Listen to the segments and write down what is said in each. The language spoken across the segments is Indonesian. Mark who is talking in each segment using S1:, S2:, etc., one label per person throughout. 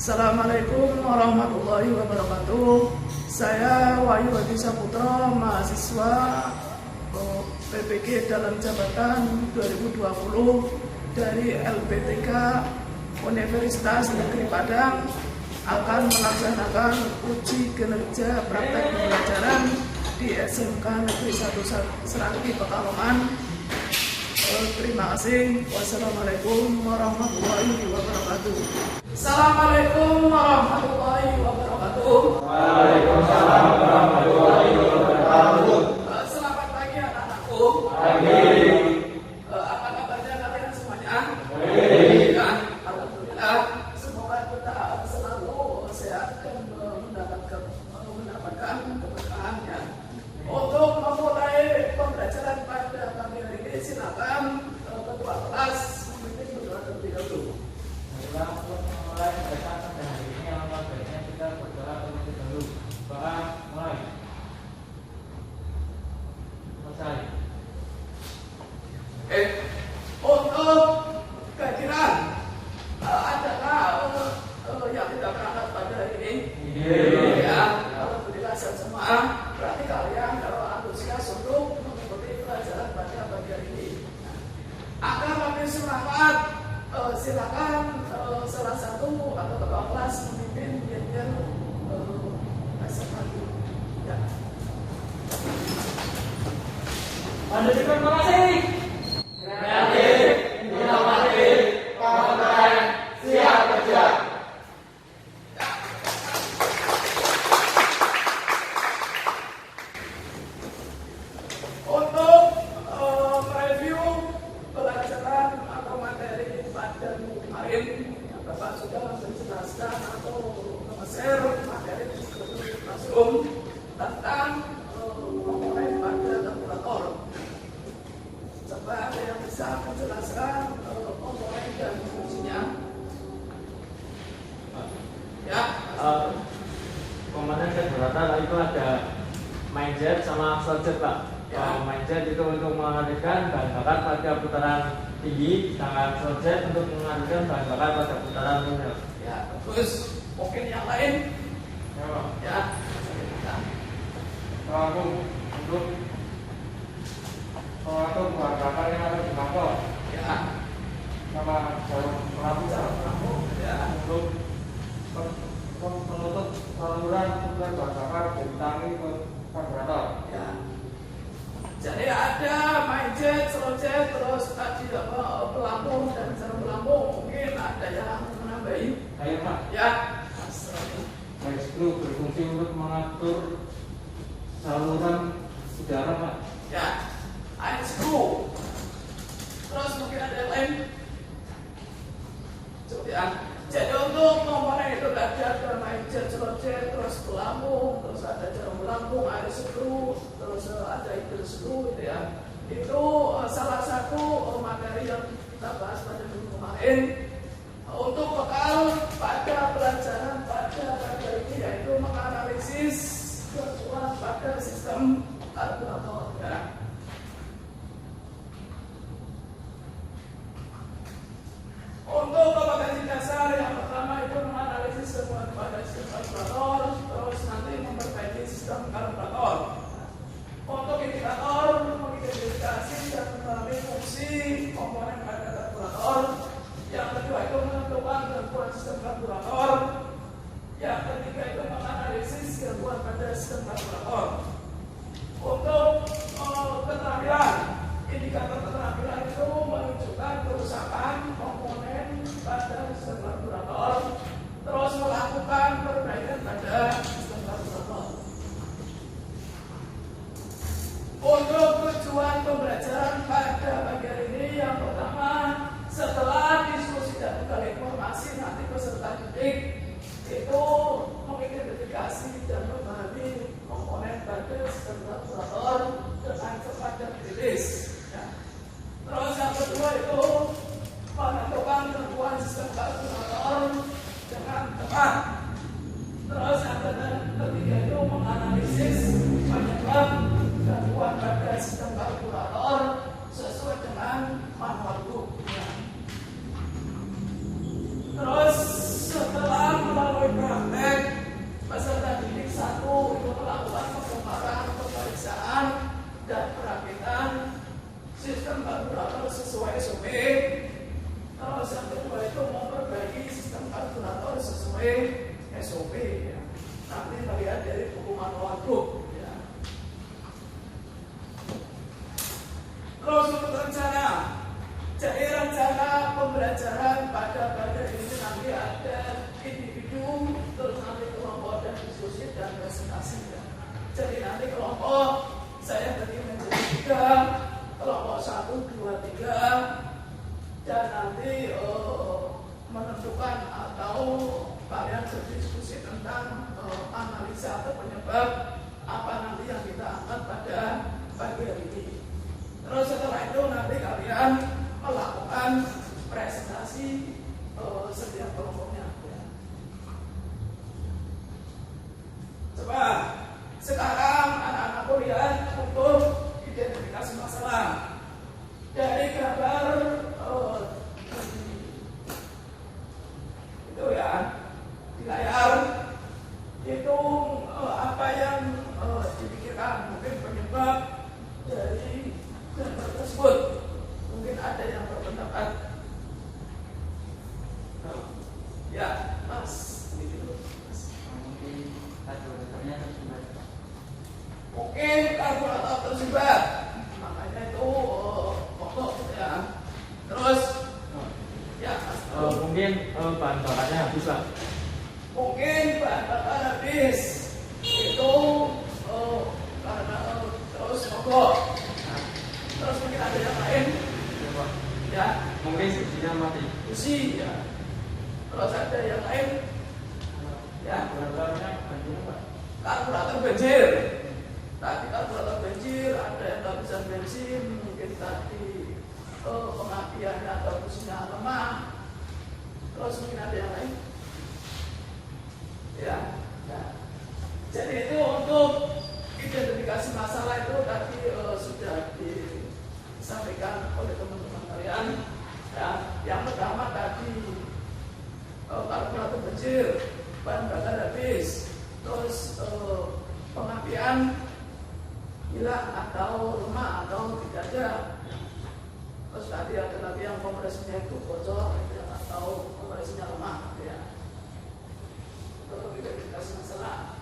S1: Assalamualaikum warahmatullahi wabarakatuh. Saya Wahyu Hadi Saputra, mahasiswa PPG dalam jabatan 2020 dari LPTK Universitas Negeri Padang, akan melaksanakan uji kinerja praktek pembelajaran di SMK Negeri 1 Serangi Pekalongan. Terima kasih. Wassalamualaikum warahmatullahi wabarakatuh. Assalamualaikum warahmatullahi wabarakatuh.
S2: Waalaikumsalam warahmatullahi wabarakatuh.
S1: Selamat pagi anak-anakku.
S2: Pagi.
S1: Apa kabarnya kalian semuanya?
S2: Baik.
S1: Ya, alhamdulillah. Semoga kita selalu sehat dan mendapatkan keberkahannya. Untuk memulai pembelajaran pada pagi hari ini, silakan ketua kelas memimpin berdoa terlebih dahulu.
S2: Untuk memulai pembelajaran pada hari ini, alangkah baiknya kita berdoa terlebih dahulu. Doa mulai. Selesai.
S1: Untuk kehadiran adakah yang tidak berangkat pada hari ini?
S2: Iya.
S1: Ya, alhamdulillah sehat semua. Berarti kalian kalau antusias untuk mengikuti pelajaran pada pagi hari ini. Agar lebih semangat, silakan salah satu atau ketua kelas memimpin biar SMK. Ya.
S2: Terima kasih. Kreatif, inovatif, kompeten, siap kerja.
S1: Untuk mereview pelajaran atau materi pada minggu kemarin, Bapak sudah menjelaskan atau share materi di Classroom tentang komponen pada kalkulator. Coba ada yang bisa menjelaskan komponen dan fungsinya? Ya.
S2: Komponen kalkulator itu ada mindset sama slot Pak.
S1: Ya.
S2: Mindset itu untuk mengalihkan bahan bakar pada putaran tinggi, sedangkan slot untuk mengalihkan bahan bakar pada putaran rendah.
S1: Ya, terus mungkin yang lain?
S2: Ya Pak.
S1: Ya.
S2: Untuk suatu bahan bakar yang ada di motor
S1: Ya.
S2: sama jarum pelampung
S1: Ya.
S2: untuk menutup saluran bahan bakar dari tangki ke karburator.
S1: Ya. Jadi ada mindset, slotjet, terus tadi pelampung dan jarum pelampung. Mungkin ada yang menambahi.
S2: Ayo Pak.
S1: Ya.
S2: Itu berfungsi untuk mengatur saluran udara Pak.
S1: Ya. Iron screw. Terus mungkin ada yang lain. Coba ya. Jadi untuk komponen itu tadi ada mindset, slotjet, terus pelampung, terus ada jarum pelampung, iron screw, terus ada idle screw gitu ya. Itu salah satu materi yang kita bahas pada minggu kemarin. Untuk bekal pada pelajaran pada pagi ini yaitu menganalisis kecuali pada sistem kalkulator. Ya. Untuk kompetensi dasar yang pertama itu menganalisis temuan pada sistem kalkulator, terus nanti memperbaiki sistem kalkulator. Untuk indikator mengidentifikasi dan mengenali fungsi komponen pada kalkulator. Yang kedua itu menentukan gangguan sistem kalkulator. Yang ketiga itu menganalisis gangguan pada sistem kalkulator. Untuk keterampilan, indikator keterampilan itu menunjukkan kerusakan komponen pada sistem kalkulator, terus melakukan perbaikan pada sistem kalkulator. Untuk tujuan pembelajaran pada pagi hari ini, yang pertama, setelah diskusi dan tukar informasi, nanti peserta didik itu mengidentifikasi dan memahami komponen pada sistem kalkulator dengan cepat dan kritis. Ya. Terus yang kedua itu menentukan gangguan sistem kalkulator dengan tepat. Terus yang Jadi nanti kelompok saya bagi menjadi 3, kelompok 1, 2, 3, dan nanti menentukan atau kalian berdiskusi tentang analisa atau penyebab apa nanti yang kita angkat pada pagi hari ini. Terus setelah itu nanti kalian melakukan presentasi setiap kelompoknya. Coba sekarang anak-anak lihat untuk identifikasi masalah dari gambar itu ya di layar itu apa yang dipikirkan, mungkin penyebab dari gambar tersebut. Mungkin ada yang berpendapat ya mas gitu. Mungkin karburator tersumbat, makanya itu pokok ya. Terus ya
S2: mungkin bahan bakarnya habis lah.
S1: Mungkin bahan bakar habis itu karena terus mogok. Terus mungkin ada yang lain ya,
S2: mungkin subsidinya mati.
S1: Busi ya. Terus ada yang lain ya, karburator banjir. Tadi karburator banjir, ada yang kehabisan bensin, mungkin tadi pengapiannya atau businya lemah. Terus mungkin ada yang lain ya. Nah, jadi itu untuk identifikasi masalah itu tadi sudah disampaikan oleh teman-teman kalian ya. Yang pertama tadi karburator banjir, bahan bakar habis, terus pengapian hilang atau lemah atau tidak ada. Terus tadi ada lagi yang kompresinya itu bocor ya, atau kompresinya lemah ya. Itu identifikasi masalah.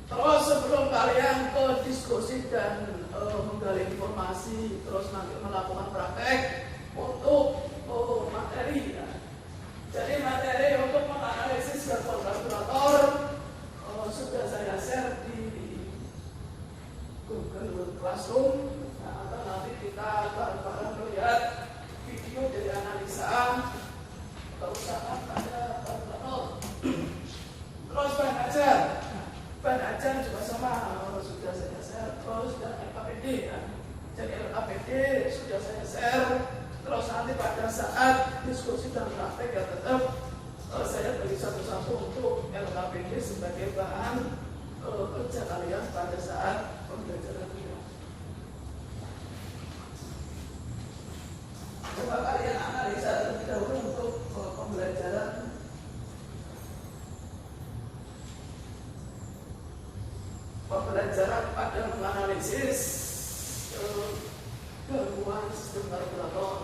S1: Terus sebelum kalian ke diskusi dan menggali informasi, terus nanti melakukan praktek untuk materi ya. Jadi materi untuk menganalisis gambar karburator sudah saya share di Google Classroom. Nah, atau nanti kita bareng-bareng melihat video dari analisa kerusakan pada karburator. Terus bahan ajar juga sama, sudah saya share. Terus dan LKPD ya. Jadi LKPD sudah saya share. Terus nanti pada saat diskusi dan praktek ya tetap saya beri satu-satu untuk LKPD sebagai bahan kerja kalian pada saat pembelajaran ini. Coba kalian analisa terlebih dahulu untuk pembelajaran pada menganalisis gangguan sistem karburator.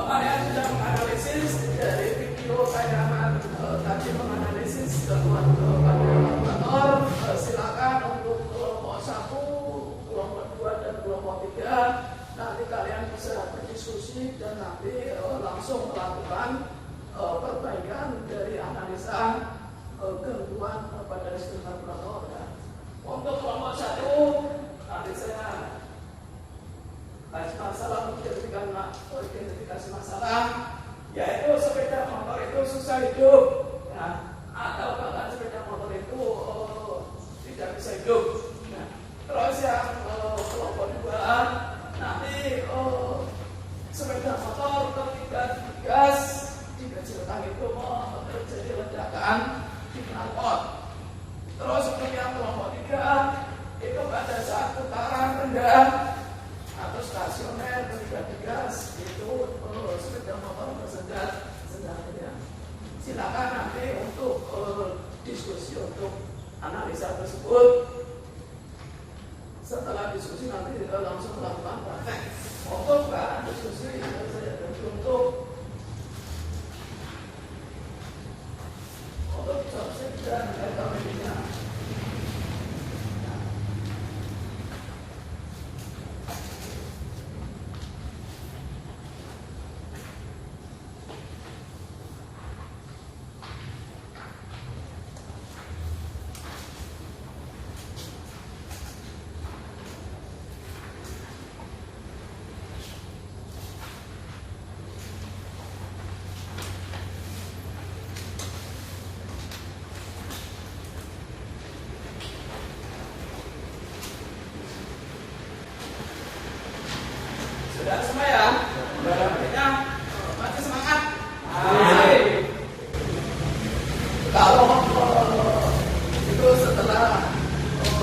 S1: Kalian sudah menganalisis dari video tayangan tadi menganalisis gangguan pada karburator. Silakan untuk kelompok 1, kelompok 2 dan kelompok 3 nanti kalian bisa berdiskusi dan nanti langsung melakukan perbaikan dari analisa gangguan pada sistem karburator ya. Untuk kelompok 1 nanti saya masalah identifikasi masalah, yaitu sepeda motor itu susah hidup ya, atau bahkan sepeda motor itu tidak bisa hidup ya. Terus yang kelompok 2 nanti sepeda motor ketika digas dikecilkan itu terjadi ledakan Setelah diskusi nanti kita langsung melakukan praktek. Untuk diskusi saya untuk subjek dan metodenya. Sudah semua ya? Artinya masih semangat. Kalau itu setelah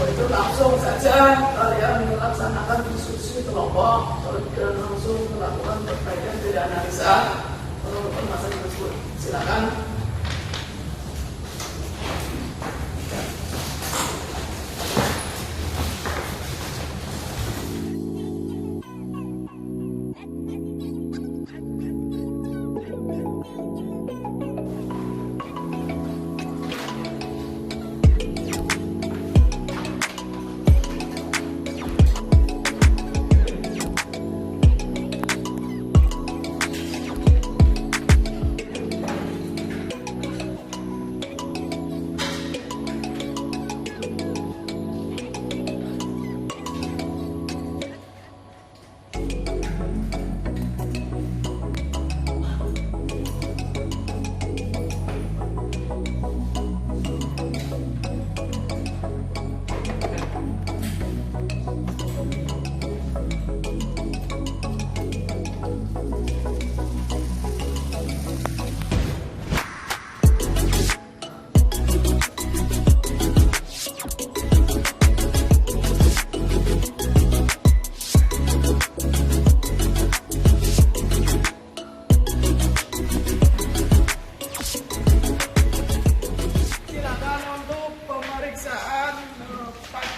S1: itu langsung saja kalian melaksanakan diskusi kelompok, dan langsung melakukan perbaikan dari analisa masalah tersebut. Silakan.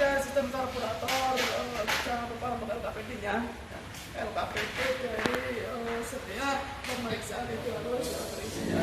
S1: Sistem karburator jangan lupa membuat LKPD-nya. LKPD dari setiap pemeriksaan itu harus berisinya.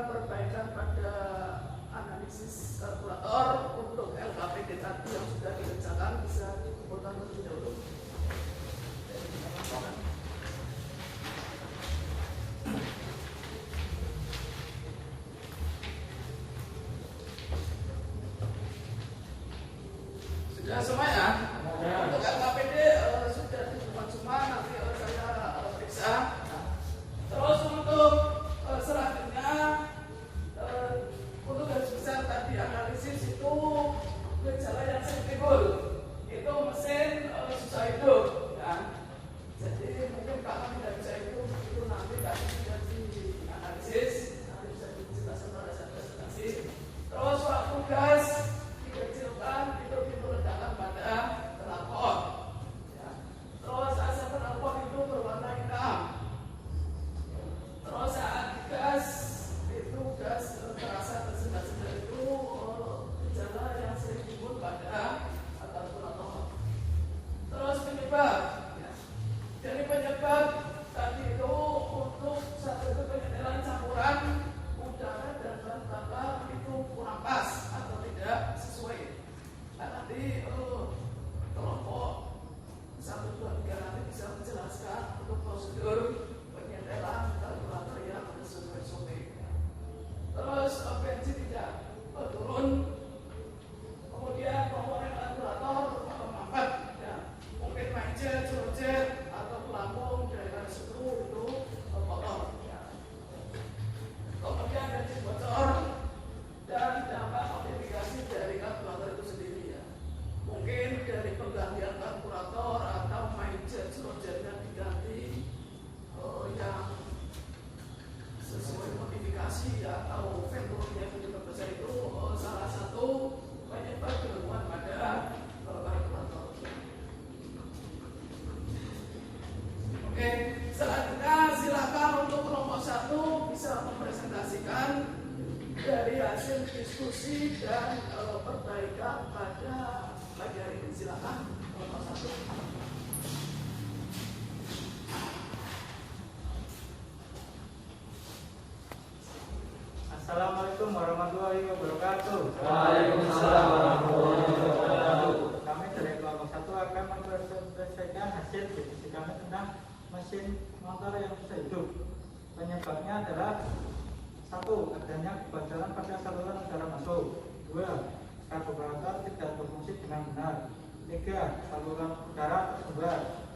S1: perbaikan pada analisis kalkulator untuk LKPD tadi yang sudah dikerjakan bisa dikumpulkan terlebih dahulu. Sudah semuanya? Untuk LKPD sudah ditemukan semua, nanti saya periksa. Terus untuk selanjutnya untuk garis besar tadi analisis itu gejala yang sering timbul itu mesin susah hidup ya. Jadi mungkin kalau tidak bisa hidup itu nanti tadi sudah dianalisis, nanti bisa dijelaskan oleh saya presentasi. Terus waktu gas dikecilkan itu diletakkan pada pelapor ya. Terus asap pelapor itu berwarna hitam. Terus saat gas itu gas terasa tersendat-sendat itu gejala yang sering timbul pada kalkulator. Terus penyebab ya. Jadi penyebab tadi itu untuk satu itu penyetelan campuran udara dan bahan bakar itu kurang pas atau tidak sesuai. Nah, nanti kelompok 1, 2, 3 nanti bisa menjelaskan untuk prosedur penyetelan kalkulator yang sesuai SOP. Terus bensin tidak turun, kemudian komponen kalkulator mampet ya. Mungkin mindset, surujet atau pelampung dari skru itu kotor ya. Kemudian bensin bocor dan dampak modifikasi dari kalkulator itu sendiri ya. Mungkin dari penggantian kalkulator atau mindset, surujetnya diganti yang sesuai modifikasi atau vendornya yang berbeda itu salah satu penyebab gangguan pada kalkulator. Oke, selanjutnya silakan untuk kelompok 1 bisa mempresentasikan dari hasil diskusi dan perbaikan pada pagi hari ini. Silakan kelompok 1.
S3: Assalamualaikum warahmatullahi wabarakatuh.
S2: Waalaikumsalam warahmatullahi wabarakatuh.
S3: Kami dari kelompok 1 akan mempresentasikan hasil diskusi kami tentang mesin motor yang susah hidup. Penyebabnya adalah 1. Adanya kebocoran pada saluran udara masuk. 2. Karburator tidak berfungsi dengan benar. 3. Saluran udara tersumbat.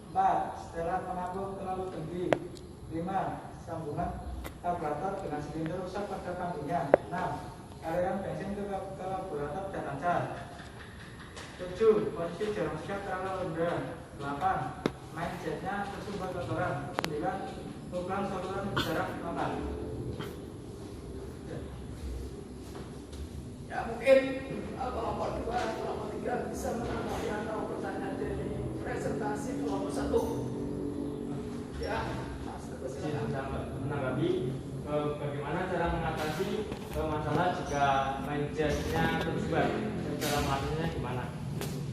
S3: 4. Setelan penampung terlalu tinggi. 5. Sambungan karburator dengan silinder rusak pada kambingnya. 6. Aliran bensin ke karburator dan lancar. 7. Kondisi jarum siap terlalu rendah. 8. Main jetnya tersumbat kotoran. 9. Ukuran saluran jarak normal.
S1: Ya mungkin kelompok 2, kelompok 3 bisa menanggapi atau pertanyaan dari presentasi kelompok 1. Ya, Mas Teguh silakan.
S2: Menanggapi bagaimana cara mengatasi masalah jika main jetnya tersumbat. Cara mengatasinya gimana?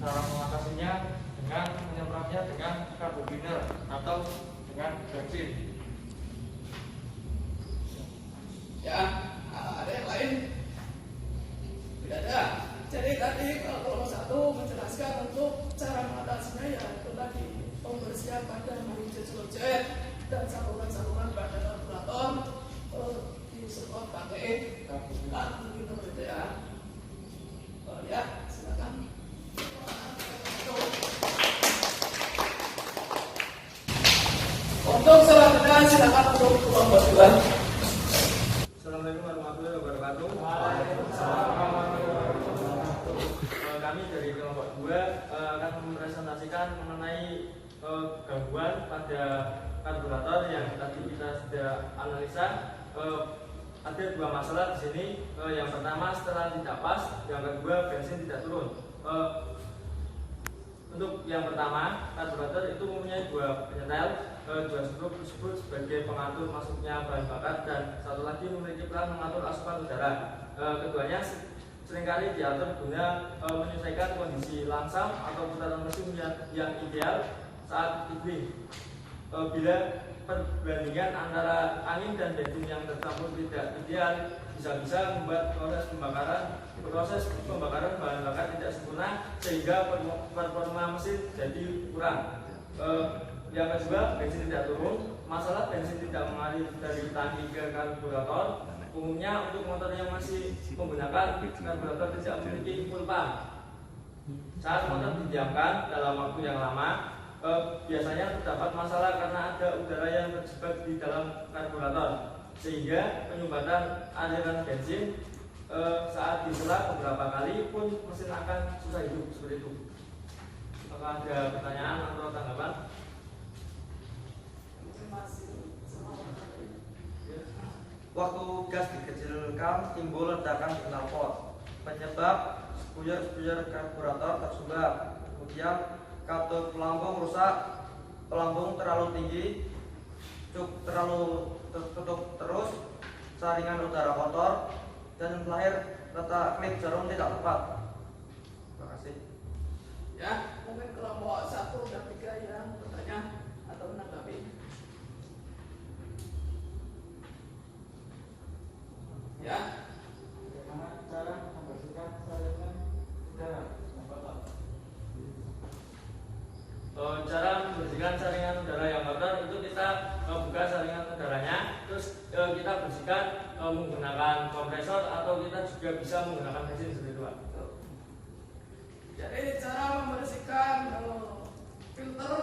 S3: Cara mengatasinya dengan menyemprotnya dengan karbobiner atau dengan bensin.
S1: Ya, ada yang lain? Tidak ada. Jadi tadi kelompok 1 menjelaskan untuk cara mengatasinya, yaitu tadi pembersihan pada lojet dan saluran-saluran pada karburator disemprot pakai kartu gitu ya. Ya, silakan. Untuk selanjutnya silakan untuk kelompok 2.
S2: Assalamualaikum warahmatullahi wabarakatuh. Kami dari kelompok 2 akan mempresentasikan mengenai gangguan pada karburator yang tadi kita sudah analisa. Ada 2 masalah di sini. Yang pertama setelah tidak pas, yang kedua bensin tidak turun. Untuk yang pertama, karburator itu mempunyai 2 penyetel, 2 skrup tersebut sebagai pengatur masuknya bahan bakar, dan satu lagi memiliki peran mengatur asupan udara. Keduanya seringkali diatur guna menyesuaikan kondisi langsam atau putaran mesin yang ideal saat idling. Bila perbandingan antara angin dan bensin yang tercampur tidak ideal, bisa-bisa membuat proses pembakaran bahan bakar tidak sempurna sehingga performa mesin jadi kurang. Yang kedua, bensin tidak turun. Masalah bensin tidak mengalir dari tangki ke karburator. Umumnya untuk motor yang masih menggunakan karburator tidak memiliki full pump. Saat motor didiamkan dalam waktu yang lama, biasanya terdapat masalah karena ada udara yang terjebak di dalam karburator, sehingga penyumbatan aliran bensin saat diselah beberapa kali pun mesin akan susah hidup seperti itu. Apakah ada pertanyaan atau tanggapan?
S4: Waktu gas dikecilkan, timbul ledakan di knalpot. Penyebab spuyer karburator tersumbat. Kemudian katup pelampung rusak, pelampung terlalu tinggi, cuk terlalu tertutup terus, saringan udara kotor, dan yang terakhir letak klip jarum tidak tepat. Terima kasih.
S1: Ya, mungkin kelompok 1 dan 3 yang bertanya atau menanggapi. Ya.
S3: Bagaimana cara membersihkan saluran udara?
S2: Cara membersihkan saringan udara yang kotor itu kita buka saringan udaranya, terus kita bersihkan menggunakan kompresor atau kita juga bisa menggunakan mesin seperti itu.
S1: Jadi cara membersihkan filter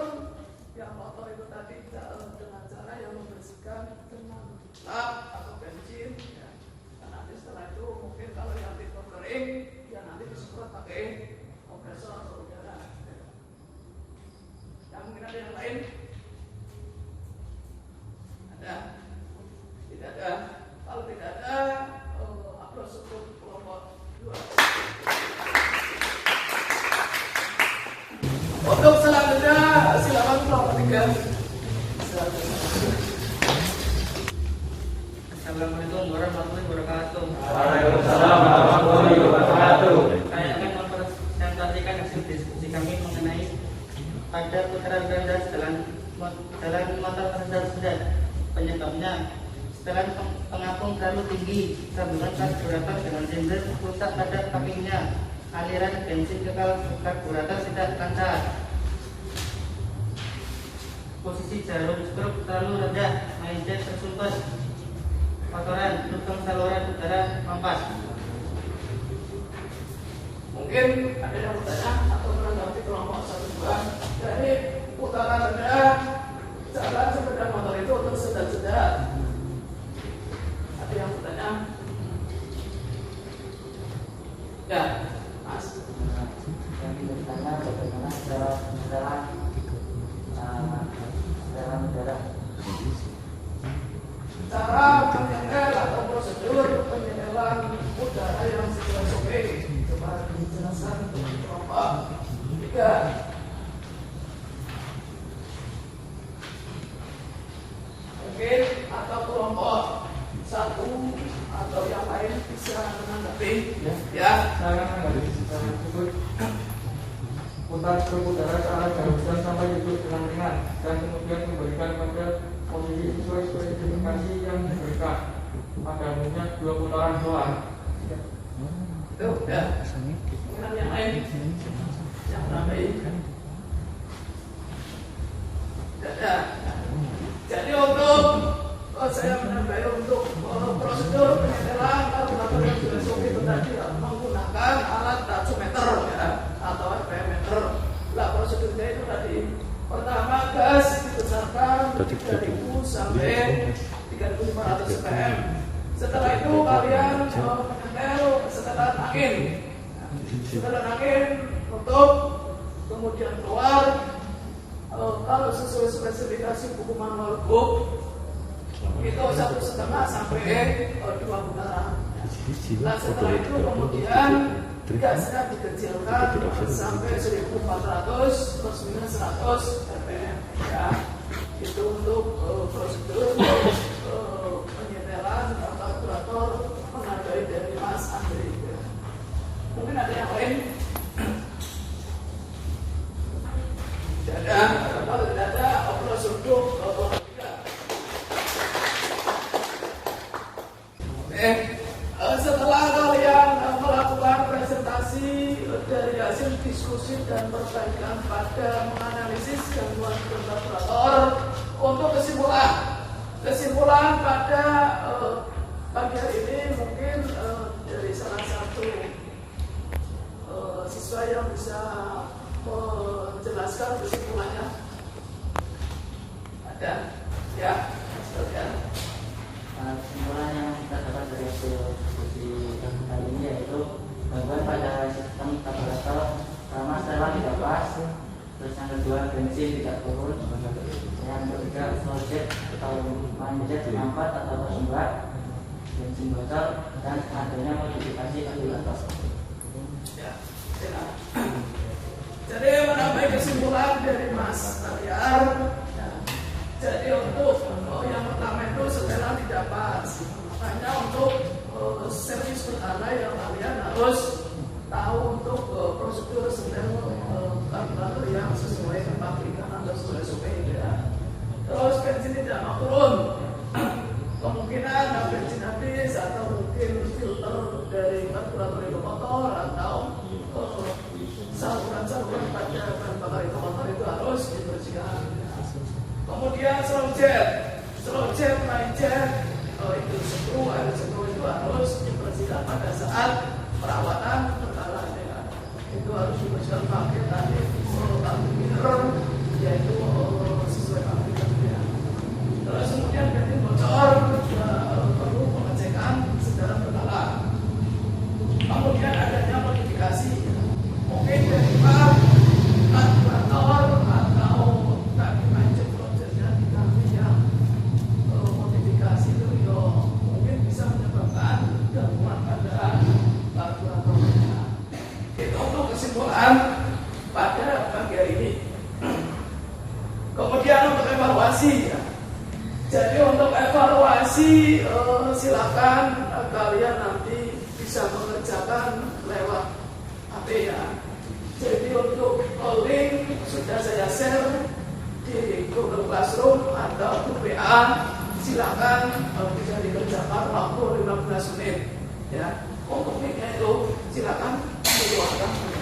S1: yang kotor itu tadi dengan cara yang membersihkan dengan lap atau bensin. Ya. Dan nanti setelah itu mungkin kalau yang filter kering, ya nanti disemprot pakai kompresor atau udara. Ya, mungkin ada yang lain? Ada? Tidak ada? Kalau tidak ada, aplaus untuk kelompok 2. Untuk selanjutnya silakan kelompok 3.
S4: Assalamualaikum warahmatullahi wabarakatuh.
S2: Waalaikumsalam warahmatullahi wabarakatuh.
S4: Saya akan mempresentasikan hasil diskusi kami mengenai pada putaran ganda jalan motor rendah. Penyebabnya setelan pengapung terlalu tinggi, sambungan karburator dengan silinder rusak pada kapingnya, aliran bensin ke karburator tidak lancar, posisi jarum skrup terlalu rendah, maiden tersumbat, kotoran lubang saluran udara mampas.
S1: Mungkin ada yang bertanya atau menanggapi kelompok 1-2 dari putaran rendah jalan sepeda motor itu untuk sedang-sedang. Ada yang bertanya? Ya, Mas.
S5: Yang bertanya bagaimana cara penyedaran udara.
S1: Cara menyedel atau prosedur penyedelan udara yang sesuai SOP. Coba dijelaskan untuk kelompok 3. Mungkin atau kelompok 1 atau yang lain bisa menanggapi. Ya.
S3: Cara menanggapi secara tersebut, putar skrup udara ke arah jarum sampai duduk dengan ringan, dan kemudian kembalikan pada posisi sesuai spesifikasi yang diberikan. Pada umumnya 2 putaran doang.
S1: Itu udah. Kemudian yang lain yang nambahin. Ada. Jadi untuk saya menambahi untuk prosedur penyetelan kalkulator yang sudah SOP itu tadi menggunakan alat taksometer ya, atau RPM-meter. Nah, prosedurnya itu tadi pertama gas dibesarkan 3.000 sampai 3.500 ppm. Setelah itu kalian menyetel setelan angin. Setelan angin tutup, kemudian keluar. Kalau sesuai spesifikasi buku manual book itu 1,5 sampai 2 putaran. Nah, setelah itu kemudian gasnya dikecilkan sampai 1.400 plus minus 100 ppm. Ya, itu untuk prosedur penyetelan kalkulator menghargai dari Mas Andri. Mungkin ada yang lain? Kalau tidak ada prosedur setelah kalian melakukan presentasi dari hasil diskusi dan perbaikan pada menganalisis gangguan kalkulator, untuk kesimpulan pada pagi hari ini mungkin dari salah satu siswa yang bisa menjelaskan kesimpulannya. Ada? Ya, silakan.
S5: Kesimpulan yang kita dapat dari hasil diskusi kali ini yaitu gangguan pada sistem kalkulator pertama setelan tidak pas, terus yang kedua bensin tidak turun, yang ketiga slow jet atau manjet lambat atau tersumbat, bensin bocor, dan adanya modifikasi kalkulator.
S1: Ya, jadi menambah kesimpulan dari Mas Aryar. Jadi untuk yang pertama itu setelan tidak pas. Makanya untuk servis pertama yang kalian harus tahu untuk prosedur setel kalkulator yang sesuai dengan pabrikan atau sesuai SOP ya. Terus bensin tidak mau turun. Kemungkinan bensin habis atau mungkin filter dari kalkulator itu kotor atau saluran-saluran pada bahan bakar itu kotor itu harus dibersihkan. Kemudian slow jet, main jet, itu skru itu harus dibersihkan pada saat perawatan berkala ya. Itu harus dibersihkan pakai tadi cleaner, yaitu sesuai pabrikan ya. Terus kemudian bensin bocor juga perlu pengecekan secara berkala. Kemudian adanya modifikasi, mungkin dari kalkulator atau tadi main jet projectnya dikasih yang modifikasi itu mungkin bisa menyebabkan gangguan pada kalkulatornya. Itu untuk kesimpulan pada pagi hari ini. Kemudian untuk evaluasi ya. Jadi untuk evaluasi silakan kalian nanti bisa mengerjakan lewat HP ya. Jadi untuk link sudah saya share di Google Classroom atau WA, silakan bisa dikerjakan waktu 15 menit ya. Untuk linknya itu silakan dikeluarkan.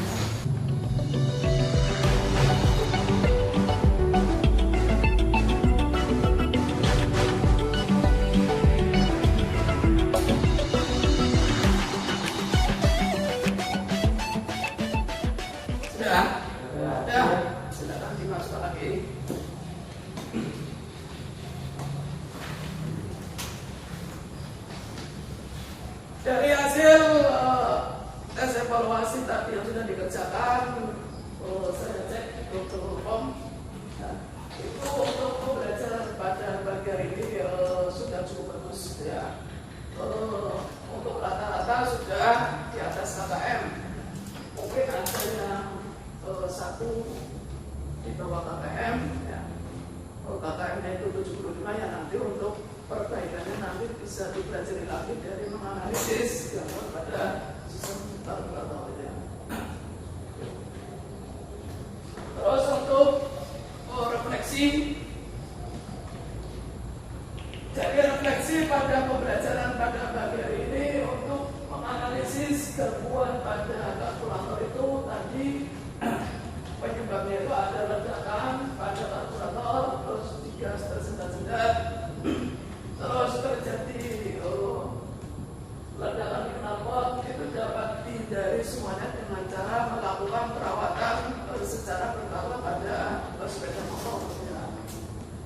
S1: Silakan dimasukkan lagi. Dari hasil tes evaluasi tadi yang sudah dikerjakan, saya cek Google.com. Itu untuk pembelajaran pada pagi hari ini sudah cukup bagus ya. Untuk rata-rata sudah di atas KKM. Mungkin ada yang satu di bawah KKM ya. KKM-nya itu 75 ya, nanti untuk perbaikannya nanti bisa dipelajari lagi dari menganalisis gangguan pada sistem kalkulatornya. Terus untuk refleksi, jadi refleksi pada pembelajaran pada pagi hari ini untuk menganalisis gangguan dengan cara melakukan perawatan secara berkala pada sepeda motor. Ya.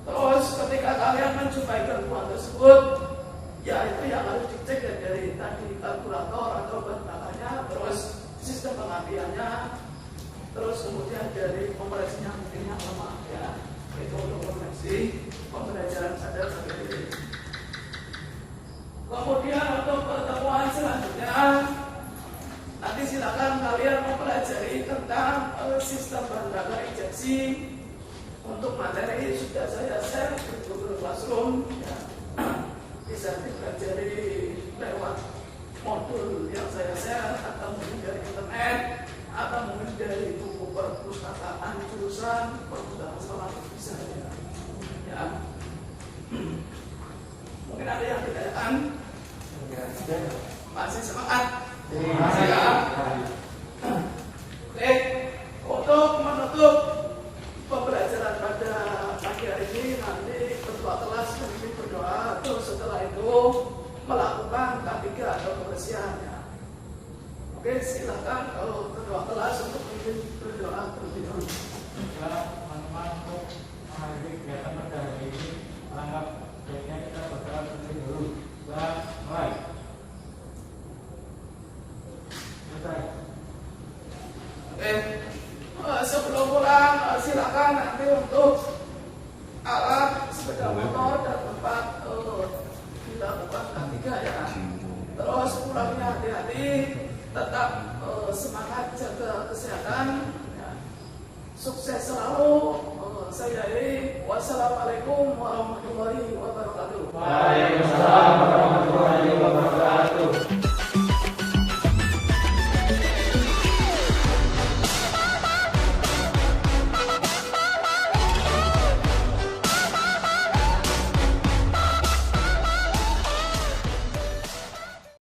S1: Terus ketika kalian menjumpai gangguan tersebut, ya itu yang harus dicek ya, dari tadi karburator atau bahan bakarnya, terus sistem pengapiannya, terus kemudian dari kompresinya mungkin yang lemah ya. Itu untuk koreksi pembelajaran sadar sampai ini. Kemudian untuk pertemuan selanjutnya, nanti silakan kalian mempelajari tentang sistem bahan bakar injeksi. Untuk materi sudah saya share di Google Classroom ya. Bisa dipelajari lewat modul yang saya share, atau mungkin dari internet, atau mungkin dari buku perpustakaan jurusan perpustakaan sekolah bisa ya. Mungkin ada yang ditanyakan? Masih semangat? Ya. Oke, untuk menutup pembelajaran pada pagi hari ini, nanti ketua kelas memimpin berdoa, terus setelah itu melakukan K3 atau kebersihannya. Oke, silakan kalau ketua kelas untuk memimpin berdoa terlebih dahulu.
S3: Teman-teman, untuk menghadiri kegiatan pada hari ini, anggap baiknya kita berdoa terlebih dahulu. Mulai. Selesai.
S1: Oke. Sebelum pulang, silakan nanti untuk alat sepeda motor dan tempat dilakukan K3 ya. Terus pulangnya hati-hati, tetap semangat jaga kesehatan ya. Sukses selalu. Saya Eri. Wassalamualaikum warahmatullahi wabarakatuh.
S2: Waalaikumsalam warahmatullahi wabarakatuh.